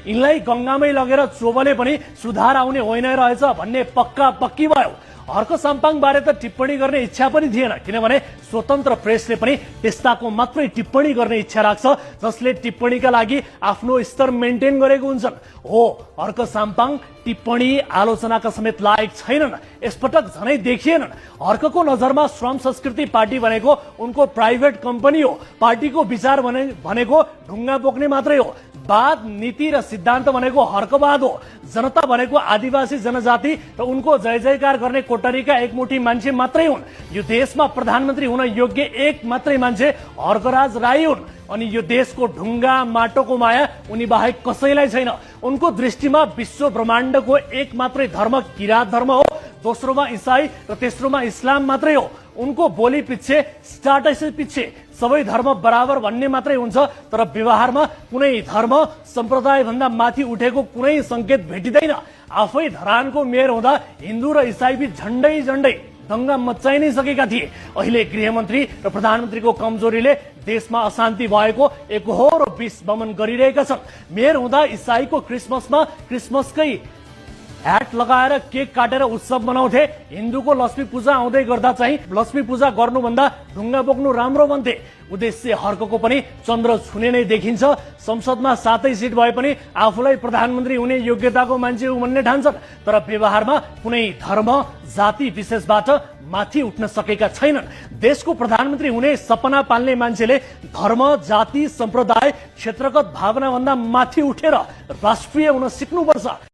यिनलाई गंगामै लगेर चोबले पनि सुधार आउने होइन रहेछ भन्ने पक्का पक्की भयो। हर्क साम्पाङ बारे त टिप्पणी गर्ने इच्छा पनि थिएन, किनभने स्वतन्त्र प्रेसले पनि त्यस्ताको मात्रै टिप्पणी गर्ने इच्छा राख्छ जसले टिप्पणीका लागि आफ्नो स्तर मेन्टेन गरेको हुन्छन्। हो, हर्क साम्पाङ टिप्पणी आलोचनाका समेत लायक छैनन्, यसपटक झनै देखिएनन्। हर्कको नजरमा श्रम संस्कृति पार्टी भनेको उनको प्राइभेट कम्पनी हो। पार्टीको विचार भनेको ढुङ्गा बोक्ने मात्रै हो। वाद, नीति र सिद्धान्त भनेको हर्कवाद हो। जनता भनेको आदिवासी जनजाति र उनको जय जयकार गर्ने कोटरीका एकमुठी मान्छे मात्रै हुन्। यो देशमा प्रधानमन्त्री हुन योग्य एक मात्रै मान्छे हर्कराज राई हुन्। अनि यो देशको ढुङ्गा माटोको माया उनी बाहेक कसैलाई छैन। उनको दृष्टिमा विश्व ब्रह्माण्डको एक मात्रै धर्म किरात धर्म हो, दोस्रोमा इसाई र तेस्रोमा इस्लाम मात्रै हो। उनको बोली पिच्छे, स्टाटस पिच्छे सबै धर्म बराबर भन्ने मात्रै हुन्छ, तर व्यवहारमा कुनै धर्म सम्प्रदाय भन्दा माथि उठेको कुनै संकेत भेटिँदैन। आफै धरानको मेयर हुँदा हिन्दू र इसाई बीच झण्डै झण्डै दंगा मच्चाइ नै सकेका थिए। अहिले गृहमन्त्री र प्रधानमन्त्रीको कमजोरीले देशमा अशान्ति भएको एकहोरो विष वमन गरिरहेका छन्। मेयर हुँदा इसाईको क्रिसमसमा क्रिसमसकै ह्याट लगाएर केक काटेर उत्सव मनाउँथे। हिन्दूको लक्ष्मी पूजा आउँदै गर्दा चाहिँ लक्ष्मी पूजा गर्नुभन्दा ढुङ्गा बोक्नु राम्रो भन्थे। उद्देश्य हर्कको पनि चन्द्र छुने नै देखिन्छ। संसदमा 7 सिट भए पनि आफूलाई प्रधानमन्त्री हुने योग्यताको मान्छे हो भन्ने ठान्छन्, तर व्यवहारमा कुनै धर्म जाति विशेषबाट माथि उठ्न सकेका छैनन्। देशको प्रधानमन्त्री हुने सपना पाल्ने मान्छेले धर्म, जाति, सम्प्रदाय, क्षेत्रगत भावना भन्दा माथि उठेर राष्ट्रिय हुन सिक्नुपर्छ।